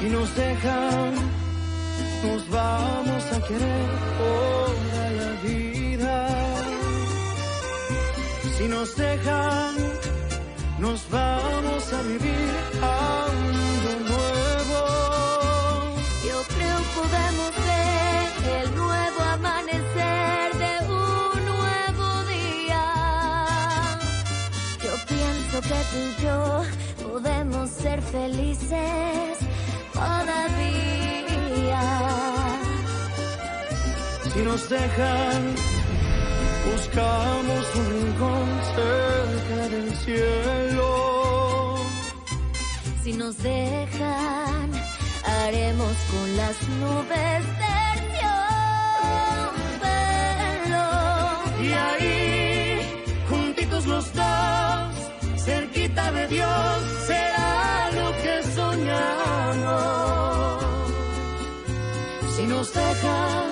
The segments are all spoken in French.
Si nos dejan, nos vamos a querer toda la vida. Si nos dejan, nos vamos a vivir algo nuevo. Yo creo podemos ver el nuevo amanecer de un nuevo día. Yo pienso que tú y yo podemos ser felices todavía. Si nos dejan, buscamos un rincón cerca del cielo. Si nos dejan, haremos con las nubes terciopelo. Y ahí, juntitos los dos, cerquita de Dios, será lo que soñamos. Si nos dejan,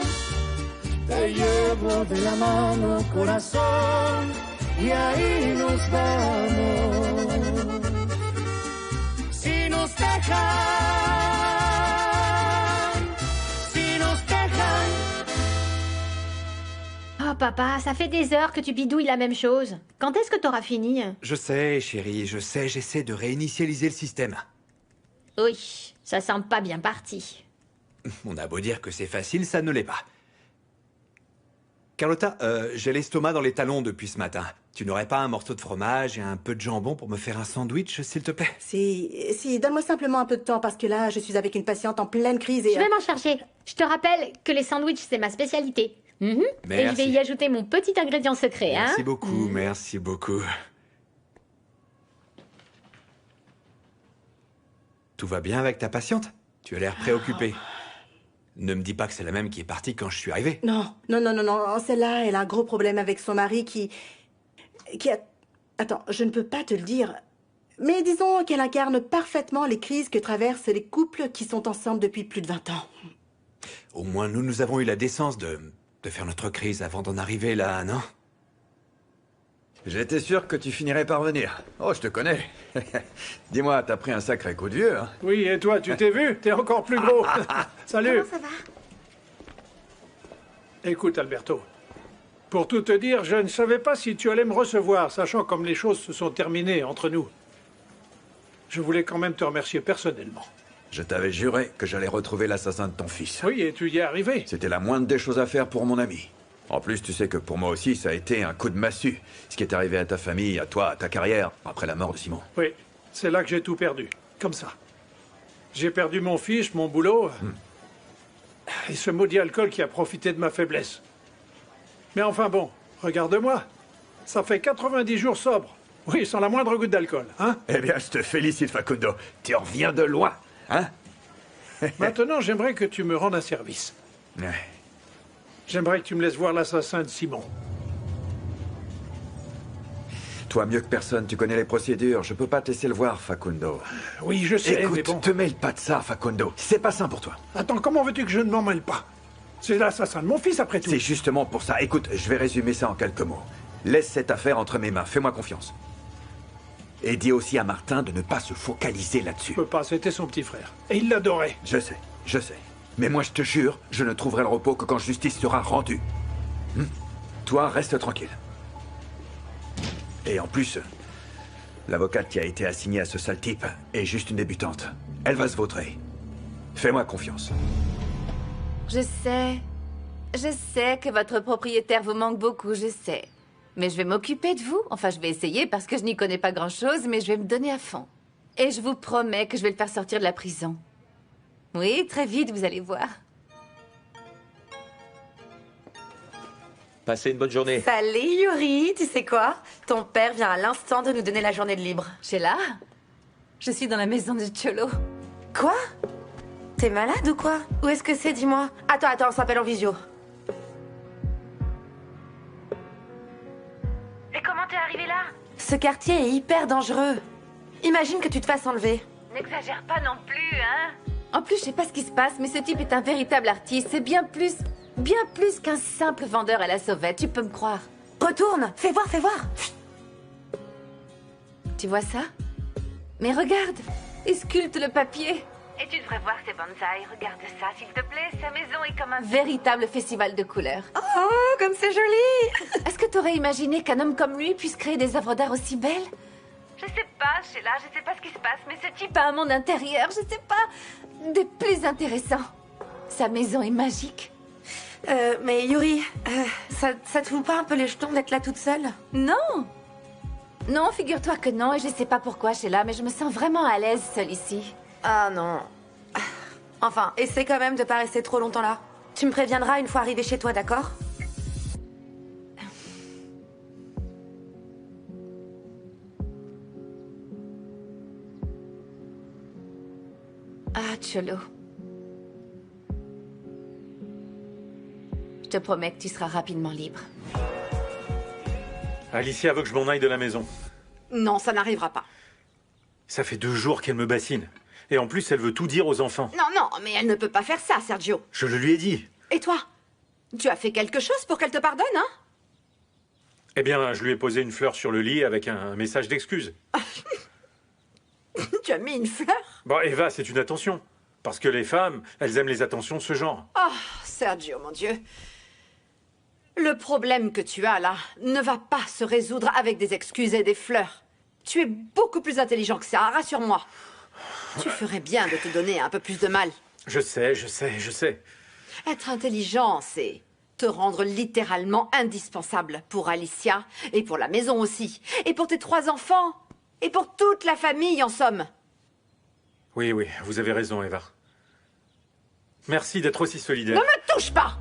te llevo de la mano, corazón, y ahí nos vamos. Si nos dejan, si nos dejan. Oh papa, ça fait des heures que tu bidouilles la même chose. Quand est-ce que t'auras fini? Je sais, chérie, je sais, j'essaie de réinitialiser le système. Oui, ça semble pas bien parti. On a beau dire que c'est facile, ça ne l'est pas. Carlotta, j'ai l'estomac dans les talons depuis ce matin. Tu n'aurais pas un morceau de fromage et un peu de jambon pour me faire un sandwich, s'il te plaît? Si, donne-moi simplement un peu de temps parce que là, je suis avec une patiente en pleine crise et... Je vais m'en charger. Je te rappelle que les sandwichs, c'est ma spécialité. Et je vais y ajouter mon petit ingrédient secret, hein? Merci beaucoup, merci beaucoup. Tout va bien avec ta patiente? Tu as l'air préoccupée. Ne me dis pas que c'est la même qui est partie quand je suis arrivé. Non. Celle-là, elle a un gros problème avec son mari qui a... Attends, je ne peux pas te le dire. Mais disons qu'elle incarne parfaitement les crises que traversent les couples qui sont ensemble depuis plus de 20 ans. Au moins, nous avons eu la décence de faire notre crise avant d'en arriver là, non? J'étais sûr que tu finirais par venir. Oh, je te connais. Dis-moi, t'as pris un sacré coup de vieux, hein? Oui, et toi, tu t'es vu? T'es encore plus gros. Salut. Comment ça va? Écoute, Alberto. Pour tout te dire, je ne savais pas si tu allais me recevoir, sachant comme les choses se sont terminées entre nous. Je voulais quand même te remercier personnellement. Je t'avais juré que j'allais retrouver l'assassin de ton fils. Oui, et tu y es arrivé. C'était la moindre des choses à faire pour mon ami. En plus, tu sais que pour moi aussi, ça a été un coup de massue. Ce qui est arrivé à ta famille, à toi, à ta carrière, après la mort de Simon. Oui, c'est là que j'ai tout perdu. Comme ça. J'ai perdu mon fils, mon boulot. Et ce maudit alcool qui a profité de ma faiblesse. Mais enfin bon, regarde-moi. Ça fait 90 jours sobre. Oui, sans la moindre goutte d'alcool, hein? Eh bien, je te félicite, Facundo. Tu reviens de loin, hein? Maintenant, j'aimerais que tu me rendes un service. Ouais. J'aimerais que tu me laisses voir l'assassin de Simon. Toi, mieux que personne, tu connais les procédures. Je peux pas te laisser le voir, Facundo. Oui, je sais, Écoute, mais bon... te mêle pas de ça, Facundo. C'est pas sain pour toi. Attends, comment veux-tu que je ne m'en mêle pas? C'est l'assassin de mon fils, après tout. C'est justement pour ça. Écoute, je vais résumer ça en quelques mots. Laisse cette affaire entre mes mains. Fais-moi confiance. Et dis aussi à Martin de ne pas se focaliser là-dessus. Je peux pas, c'était son petit frère. Et il l'adorait. Je sais. Mais moi, je te jure, je ne trouverai le repos que quand justice sera rendue. Toi, reste tranquille. Et en plus, l'avocate qui a été assignée à ce sale type est juste une débutante. Elle va se vautrer. Fais-moi confiance. Je sais que votre propriétaire vous manque beaucoup, je sais. Mais je vais m'occuper de vous. Enfin, je vais essayer parce que je n'y connais pas grand-chose, mais je vais me donner à fond. Et je vous promets que je vais le faire sortir de la prison. Oui, très vite, vous allez voir. Passez une bonne journée. Salut Yuri, tu sais quoi? Ton père vient à l'instant de nous donner la journée de libre. Sheila, je suis dans la maison de Cholo. Quoi? T'es malade ou quoi? Où est-ce que c'est, dis-moi? Attends, on s'appelle en visio. Et comment t'es arrivé là? Ce quartier est hyper dangereux. Imagine que tu te fasses enlever. N'exagère pas non plus, hein? En plus, je sais pas ce qui se passe, mais ce type est un véritable artiste. C'est bien plus qu'un simple vendeur à la sauvette, tu peux me croire. Retourne, fais voir. Tu vois ça? Mais regarde, il sculpte le papier. Et tu devrais voir ces bonsaïs. Regarde ça, s'il te plaît. Sa maison est comme un véritable festival de couleurs. Oh, comme c'est joli! Est-ce que t'aurais imaginé qu'un homme comme lui puisse créer des œuvres d'art aussi belles? Je sais pas, Sheila, je sais pas ce qui se passe, mais ce type a un monde intérieur, je sais pas, des plus intéressants. Sa maison est magique. Mais Yuri, ça te fout pas un peu les jetons d'être là toute seule? Non! Non, figure-toi que non, et je sais pas pourquoi, Sheila, mais je me sens vraiment à l'aise seule ici. Ah non. Enfin, essaie quand même de pas rester trop longtemps là. Tu me préviendras une fois arrivé chez toi, d'accord? Ah, Cholo. Je te promets que tu seras rapidement libre. Alicia veut que je m'en aille de la maison. Non, ça n'arrivera pas. Ça fait 2 jours qu'elle me bassine. Et en plus, elle veut tout dire aux enfants. Non, non, mais elle ne peut pas faire ça, Sergio. Je le lui ai dit. Et toi? Tu as fait quelque chose pour qu'elle te pardonne, hein? Eh bien, je lui ai posé une fleur sur le lit avec un message d'excuse. Tu as mis une fleur? Bon, Eva, c'est une attention. Parce que les femmes, elles aiment les attentions de ce genre. Oh, Sergio, mon Dieu. Le problème que tu as là ne va pas se résoudre avec des excuses et des fleurs. Tu es beaucoup plus intelligent que ça, rassure-moi. Tu ferais bien de te donner un peu plus de mal. Je sais, je sais, je sais. Être intelligent, c'est te rendre littéralement indispensable pour Alicia et pour la maison aussi. Et pour tes 3 enfants. Et pour toute la famille, en somme. Oui, oui, vous avez raison, Eva. Merci d'être aussi solidaire. Ne me touche pas!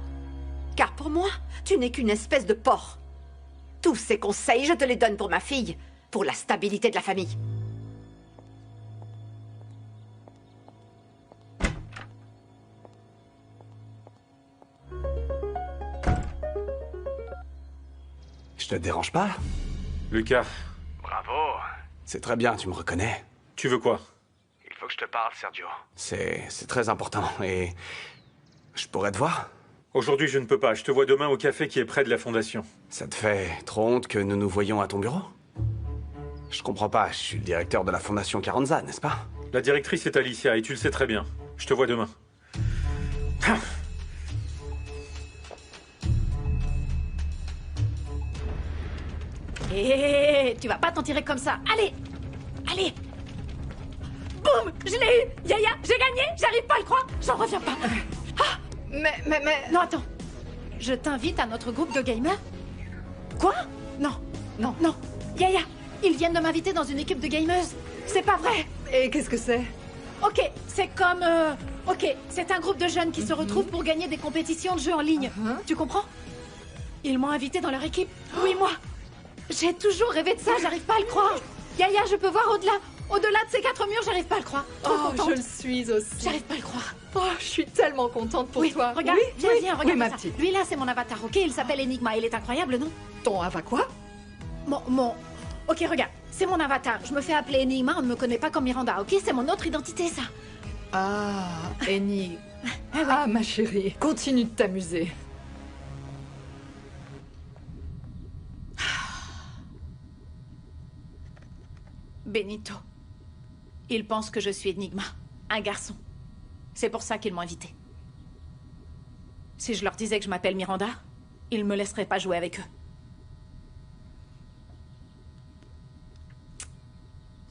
Car pour moi, tu n'es qu'une espèce de porc. Tous ces conseils, je te les donne pour ma fille, pour la stabilité de la famille. Je te dérange pas? Lucas. Bravo. C'est très bien, tu me reconnais. Tu veux quoi? Il faut que je te parle, Sergio. C'est très important et... Je pourrais te voir? Aujourd'hui, je ne peux pas. Je te vois demain au café qui est près de la fondation. Ça te fait trop honte que nous nous voyions à ton bureau? Je comprends pas, je suis le directeur de la fondation Carranza, n'est-ce pas? La directrice est Alicia et tu le sais très bien. Je te vois demain. Hé, tu vas pas t'en tirer comme ça. Allez, allez. Boum, je l'ai eu. Yaya, j'ai gagné. J'arrive pas à le croire. J'en reviens pas. Ah, mais... Non, attends. Je t'invite à notre groupe de gamers. Quoi? Non, non, non. Yaya, ils viennent de m'inviter dans une équipe de gameuses. C'est pas vrai. Et qu'est-ce que c'est? Ok, c'est comme... Ok, c'est un groupe de jeunes qui se retrouvent pour gagner des compétitions de jeux en ligne. Tu comprends? Ils m'ont invité dans leur équipe. Oui, moi. J'ai toujours rêvé de ça, j'arrive pas à le croire. Yaya, je peux voir au-delà. Au-delà de ces 4 murs, j'arrive pas à le croire. Trop contente. Je le suis aussi. J'arrive pas à le croire. Oh, je suis tellement contente pour toi. Regarde, oui, viens, regarde ma ça. petite. Lui là, c'est mon avatar, ok? Il s'appelle Enigma, il est incroyable, non? Ton Ava quoi? Mon... Ok, regarde, c'est mon avatar. Je me fais appeler Enigma, on ne me connaît pas comme Miranda, ok? C'est mon autre identité, ça. Ah, Eni. Ah, ouais. Ah, ma chérie, continue de t'amuser. Benito. Ils pensent que je suis Enigma, un garçon. C'est pour ça qu'ils m'ont invité. Si je leur disais que je m'appelle Miranda, ils me laisseraient pas jouer avec eux.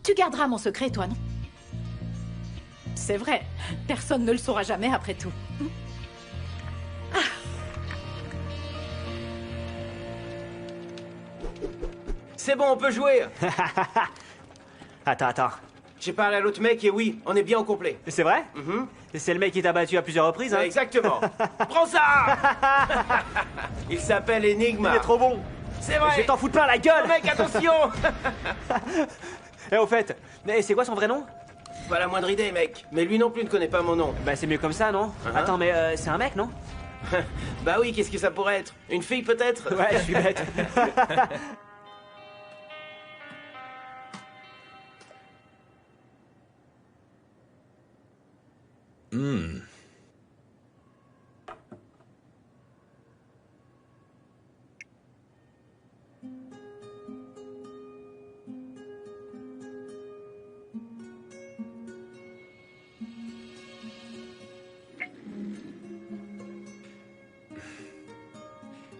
Tu garderas mon secret, toi, non? C'est vrai, personne ne le saura jamais après tout. C'est bon, on peut jouer. Attends. J'ai parlé à l'autre mec et oui, on est bien au complet. C'est vrai? C'est le mec qui t'a battu à plusieurs reprises, hein? Exactement. Prends ça. Il s'appelle Enigma. Il est trop bon. C'est vrai. Je vais t'en foutre plein la gueule. Oh, mec, attention. Et au fait, c'est quoi son vrai nom? Pas la moindre idée, mec. Mais lui non plus ne connaît pas mon nom. Bah c'est mieux comme ça, non? Attends, mais c'est un mec, non? Bah oui, qu'est-ce que ça pourrait être? Une fille peut-être? Ouais, je suis bête.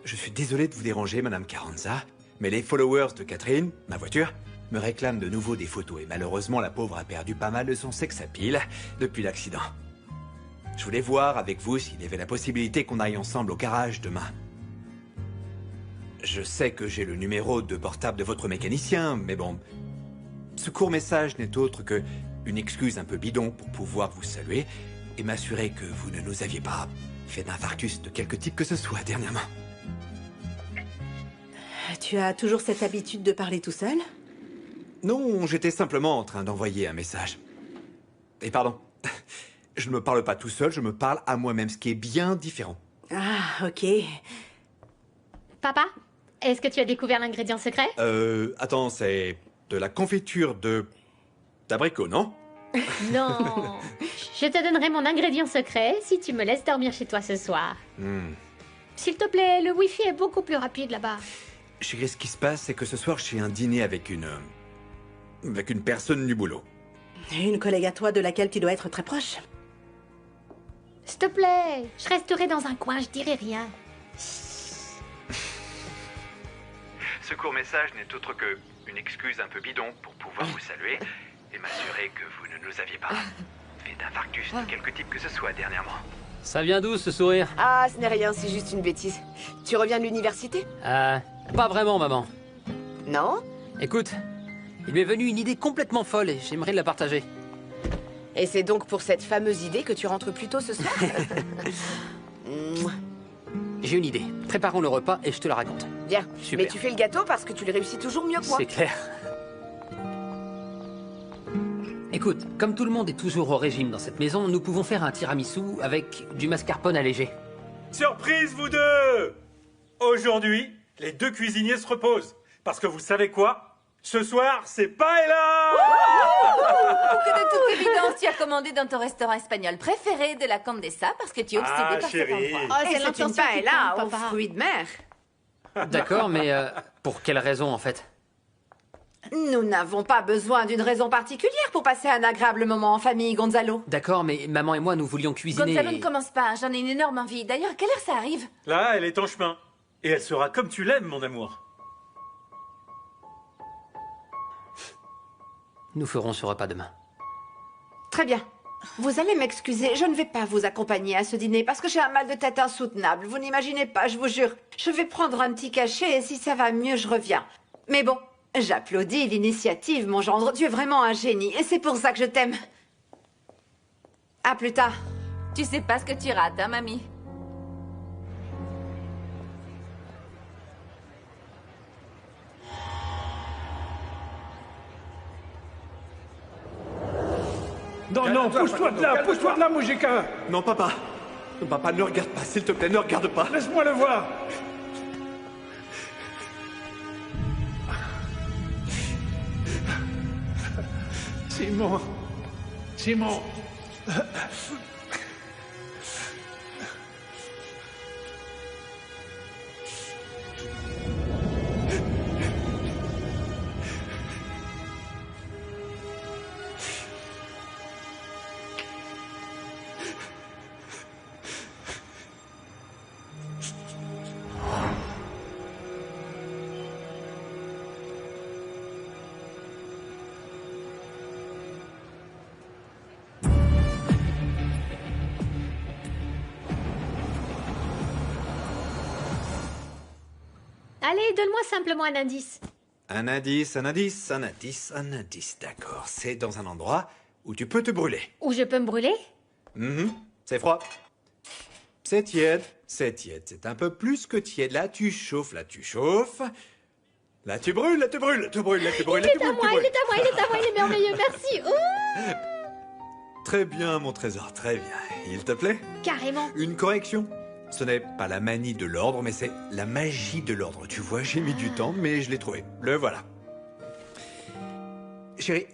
je suis désolé de vous déranger, Madame Carranza, mais les followers de Catherine, ma voiture, me réclament de nouveau des photos et malheureusement la pauvre a perdu pas mal de son sex appeal depuis l'accident. Je voulais voir avec vous s'il y avait la possibilité qu'on aille ensemble au garage demain. Je sais que j'ai le numéro de portable de votre mécanicien, mais bon... Ce court message n'est autre que une excuse un peu bidon pour pouvoir vous saluer et m'assurer que vous ne nous aviez pas fait d'infarctus de quelque type que ce soit dernièrement. Tu as toujours cette habitude de parler tout seul? Non, j'étais simplement en train d'envoyer un message. Et pardon, je ne me parle pas tout seul, je me parle à moi-même, ce qui est bien différent. Ah, ok. Papa, est-ce que tu as découvert l'ingrédient secret? Attends, c'est de la confiture d'abricot, non? Non. Je te donnerai mon ingrédient secret si tu me laisses dormir chez toi ce soir. S'il te plaît, le wifi est beaucoup plus rapide là-bas. Chérie, ce qui se passe, c'est que ce soir, j'ai un dîner avec une personne du boulot. Une collègue à toi de laquelle tu dois être très proche. S'il te plaît, je resterai dans un coin, je dirai rien. Ce court message n'est autre que une excuse un peu bidon pour pouvoir vous saluer et m'assurer que vous ne nous aviez pas fait d'infarctus de quelque type que ce soit dernièrement. Ça vient d'où ce sourire? Ah, ce n'est rien, c'est juste une bêtise. Tu reviens de l'université? Pas vraiment, maman. Non? Écoute, il m'est venu une idée complètement folle et j'aimerais la partager. Et c'est donc pour cette fameuse idée que tu rentres plus tôt ce soir? J'ai une idée. Préparons le repas et je te la raconte. Bien. Super. Mais tu fais le gâteau parce que tu le réussis toujours mieux que moi. C'est clair. Écoute, comme tout le monde est toujours au régime dans cette maison, nous pouvons faire un tiramisu avec du mascarpone allégé. Surprise, vous deux! Aujourd'hui, les deux cuisiniers se reposent. Parce que vous savez quoi? Ce soir, c'est paella! Que de toute évidence, tu as commandé dans ton restaurant espagnol préféré de la Condesa parce que tu es obsédé par cet endroit. Oh, c'est une paella aux fruits de mer. D'accord, mais pour quelle raison en fait? Nous n'avons pas besoin d'une raison particulière pour passer un agréable moment en famille, Gonzalo. D'accord, mais maman et moi, nous voulions cuisiner... Gonzalo, ne commence pas, j'en ai une énorme envie. D'ailleurs, à quelle heure ça arrive? Là, elle est en chemin. Et elle sera comme tu l'aimes, mon amour. Nous ferons ce repas demain. Très bien. Vous allez m'excuser, je ne vais pas vous accompagner à ce dîner parce que j'ai un mal de tête insoutenable. Vous n'imaginez pas, je vous jure. Je vais prendre un petit cachet et si ça va mieux, je reviens. Mais bon, j'applaudis l'initiative, mon gendre. Tu es vraiment un génie et c'est pour ça que je t'aime. À plus tard. Tu sais pas ce que tu rates, hein, mamie? Non, non, pousse-toi de là, Moujika. Non, papa. Papa, ne regarde pas, s'il te plaît, ne regarde pas. Laisse-moi le voir. Simon. Simon. Allez, donne-moi simplement un indice. Un indice, d'accord. C'est dans un endroit où tu peux te brûler. Où je peux me brûler? C'est froid. C'est tiède. C'est un peu plus que tiède. Là, tu chauffes. Là, tu brûles, Il est à moi, il est à moi, il est merveilleux, merci. Ouh. Très bien, mon trésor, très bien. Il te plaît? Carrément. Une correction. Ce n'est pas la manie de l'ordre, mais c'est la magie de l'ordre. Tu vois, j'ai mis du temps, mais je l'ai trouvé. Le voilà. Chérie,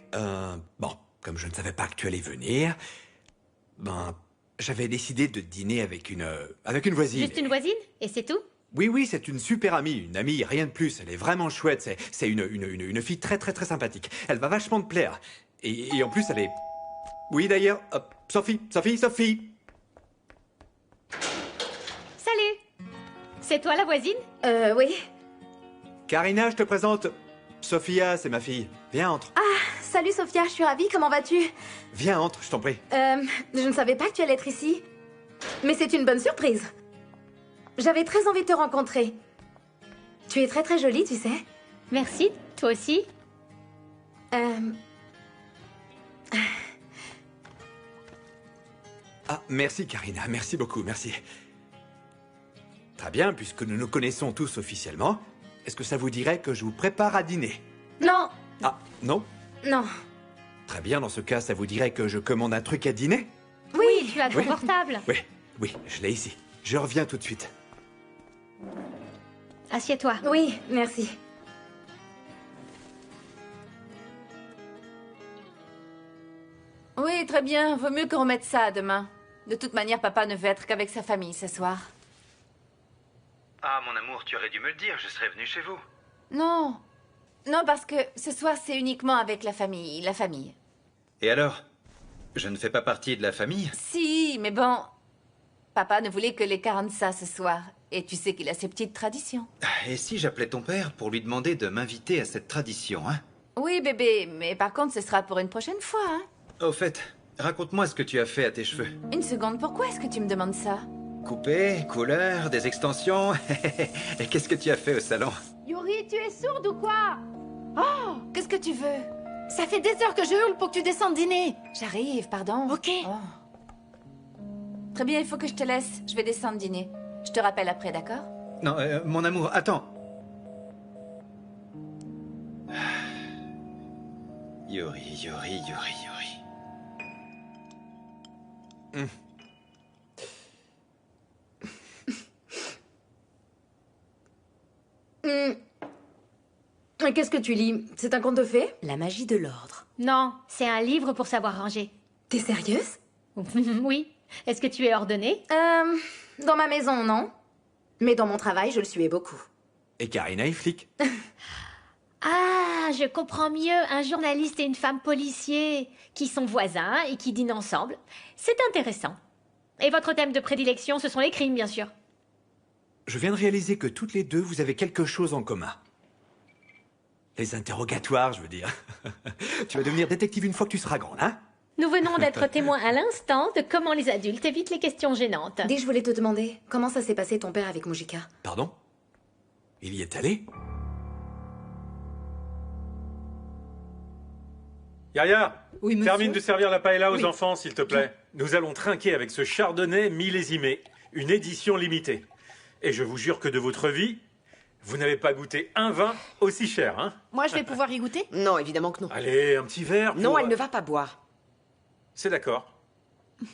bon, comme je ne savais pas que tu allais venir, j'avais décidé de dîner avec une voisine. Juste une voisine? Et c'est tout? Oui, c'est une super amie, une amie, rien de plus. Elle est vraiment chouette. C'est une fille très sympathique. Elle va vachement te plaire. Et en plus, elle est... Oui, d'ailleurs, Sophie. C'est toi la voisine? Oui. Karina, je te présente. Sophia, c'est ma fille. Viens, entre. Ah, salut Sophia, je suis ravie, comment vas-tu? Viens, entre, je t'en prie. Je ne savais pas que tu allais être ici. Mais c'est une bonne surprise. J'avais très envie de te rencontrer. Tu es très très jolie, tu sais. Merci, toi aussi. Ah, merci Karina, merci beaucoup, merci. Très bien, puisque nous nous connaissons tous officiellement, est-ce que ça vous dirait que je vous prépare à dîner? Non. Ah, non? Non. Très bien, dans ce cas, ça vous dirait que je commande un truc à dîner? Oui, tu as ton Oui. portable. Oui, je l'ai ici. Je reviens tout de suite. Assieds-toi. Oui, merci. Oui, très bien. Vaut mieux qu'on remette ça à demain. De toute manière, papa ne veut être qu'avec sa famille ce soir. Ah, mon amour, tu aurais dû me le dire, je serais venu chez vous. Non. Non, parce que ce soir, c'est uniquement avec la famille. La famille. Et alors? Je ne fais pas partie de la famille? Si, mais bon... Papa ne voulait que les Carranza ce soir. Et tu sais qu'il a ses petites traditions. Et si j'appelais ton père pour lui demander de m'inviter à cette tradition, hein? Oui, bébé, mais par contre, ce sera pour une prochaine fois, hein. Au fait, raconte-moi ce que tu as fait à tes cheveux. Une seconde, pourquoi est-ce que tu me demandes ça? Coupé, couleur, des extensions. Et qu'est-ce que tu as fait au salon? Yuri, tu es sourde ou quoi? Oh, qu'est-ce que tu veux? Ça fait des heures que je hurle pour que tu descendes dîner. J'arrive, pardon. Ok. Oh. Très bien, il faut que je te laisse. Je vais descendre dîner. Je te rappelle après, d'accord? Non, mon amour, attends. Yuri, Yuri, Yuri, Yuri. Qu'est-ce que tu lis? C'est un conte de fées? La magie de l'ordre. Non, c'est un livre pour savoir ranger. T'es sérieuse? Oui. Est-ce que tu es ordonnée? Dans ma maison, non. Mais dans mon travail, je le suis beaucoup. Et Karina est flic. Ah, je comprends mieux. Un journaliste et une femme policier qui sont voisins et qui dînent ensemble. C'est intéressant. Et votre thème de prédilection, ce sont les crimes, bien sûr. Je viens de réaliser que toutes les deux, vous avez quelque chose en commun. Les interrogatoires, je veux dire. Tu vas devenir détective une fois que tu seras grande, hein? Nous venons d'être témoins à l'instant de comment les adultes évitent les questions gênantes. Dis, je voulais te demander, comment ça s'est passé ton père avec Mujika? Pardon? Il y est allé? Yaya, Oui, monsieur. termine de servir la paella aux Oui. enfants, s'il te plaît. Nous allons trinquer avec ce chardonnay millésimé, une édition limitée. Et je vous jure que de votre vie, vous n'avez pas goûté un vin aussi cher, hein? Moi, je vais pouvoir y goûter? Non, évidemment que non. Allez, un petit verre pour... Non, elle ne va pas boire. C'est d'accord.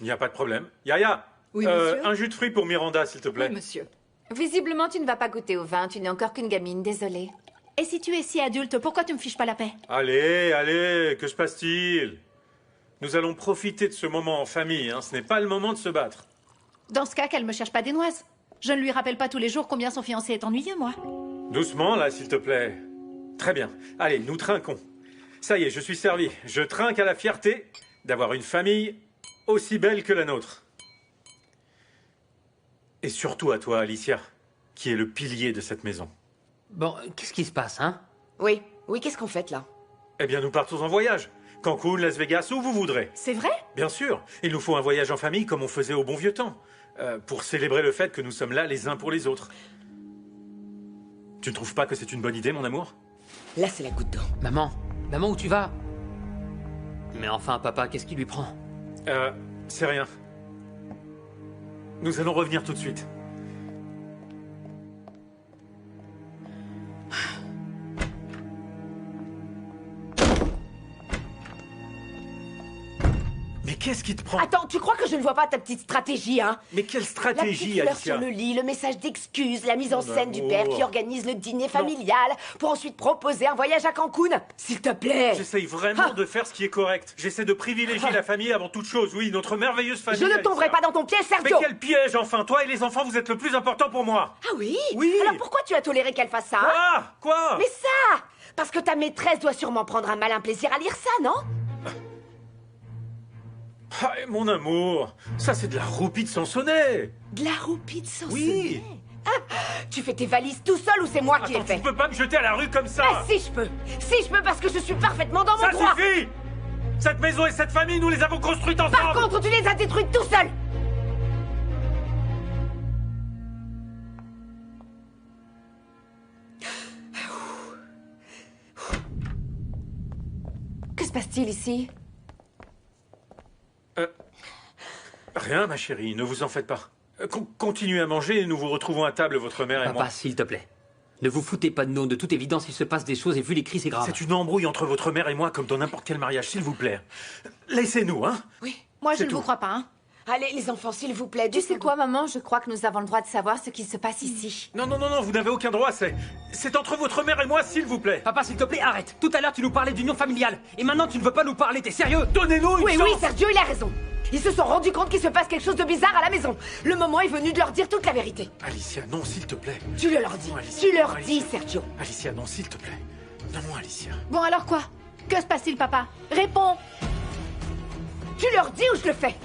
Il n'y a pas de problème. Yaya, Oui, monsieur. un jus de fruits pour Miranda, s'il te plaît. Oui, monsieur. Visiblement, tu ne vas pas goûter au vin. Tu n'es encore qu'une gamine, désolée. Et si tu es si adulte, pourquoi tu me fiches pas la paix? Allez, allez, que se passe-t-il? Nous allons profiter de ce moment en famille, hein. Ce n'est pas le moment de se battre. Dans ce cas, qu'elle me cherche pas des noises. Je ne lui rappelle pas tous les jours combien son fiancé est ennuyeux, moi. Doucement, là, s'il te plaît. Très bien. Allez, nous trinquons. Ça y est, je suis servi. Je trinque à la fierté d'avoir une famille aussi belle que la nôtre. Et surtout à toi, Alicia, qui est le pilier de cette maison. Bon, qu'est-ce qui se passe, hein? Oui, qu'est-ce qu'on fait là? Eh bien, nous partons en voyage. Cancun, Las Vegas, où vous voudrez. C'est vrai? Bien sûr. Il nous faut un voyage en famille comme on faisait au bon vieux temps. Pour célébrer le fait que nous sommes là les uns pour les autres. Tu ne trouves pas que c'est une bonne idée, mon amour? Là, c'est la goutte d'eau. Maman, où tu vas? Mais enfin, papa, qu'est-ce qui lui prend? C'est rien. Nous allons revenir tout de suite. Mais qu'est-ce qui te prend? Attends, tu crois que je ne vois pas ta petite stratégie, hein? Mais quelle La petite stratégie, fleur Alicia? sur le lit, le message d'excuse, la mise en Mon scène du amour. père qui organise le dîner familial pour ensuite proposer un voyage à Cancun. S'il te plaît. J'essaye vraiment Ah. de faire ce qui est correct. J'essaie de privilégier la famille avant toute chose. Oui, notre merveilleuse famille. Je ne Alicia. tomberai pas dans ton piège, Mais Sergio. quel piège, enfin! Toi et les enfants, vous êtes le plus important pour moi! Ah oui? Oui. Alors pourquoi tu as toléré qu'elle fasse ça, hein? Quoi? Mais ça! Parce que ta maîtresse doit sûrement prendre un malin plaisir à lire ça, non? Ah, mon amour, ça c'est de la roupie de Sansonnet. De la roupie de Sansonnet. Oui. Tu fais tes valises tout seul ou c'est moi qui les fais? Tu peux pas me jeter à la rue comme ça. Mais si je peux. Si je peux parce que je suis parfaitement dans mon Ça droit. suffit. Cette maison et cette famille, nous les avons construites ensemble. Par contre, tu les as détruites tout seul. Que se passe-t-il ici? Rien, ma chérie, ne vous en faites pas. Continuez à manger et nous vous retrouvons à table, votre mère et moi. Papa, s'il te plaît. Ne vous foutez pas de nous. De toute évidence, il se passe des choses et vu les cris, c'est grave. C'est une embrouille entre votre mère et moi, comme dans n'importe quel mariage, s'il vous plaît. Laissez-nous, hein? Oui. Moi, je ne vous crois pas, hein. Allez, les enfants, s'il vous plaît. Tu sais quoi, maman? Je crois que nous avons le droit de savoir ce qui se passe ici. Non, vous n'avez aucun droit, c'est entre votre mère et moi, s'il vous plaît. Papa, s'il te plaît, arrête. Tout à l'heure, tu nous parlais d'union familiale. Et maintenant, tu ne veux pas nous parler. T'es sérieux? Donnez-nous une chance. Oui, Sergio, il a raison. Ils se sont rendus compte qu'il se passe quelque chose de bizarre à la maison. Le moment est venu de leur dire toute la vérité. Alicia, non, s'il te plaît. Tu le leur dis. Non, Alicia, Tu leur Alicia. dis, Sergio. Alicia, non, s'il te plaît. Non, Alicia. Bon, alors quoi? Que se passe-t-il, papa? Réponds! Tu leur dis ou je le fais?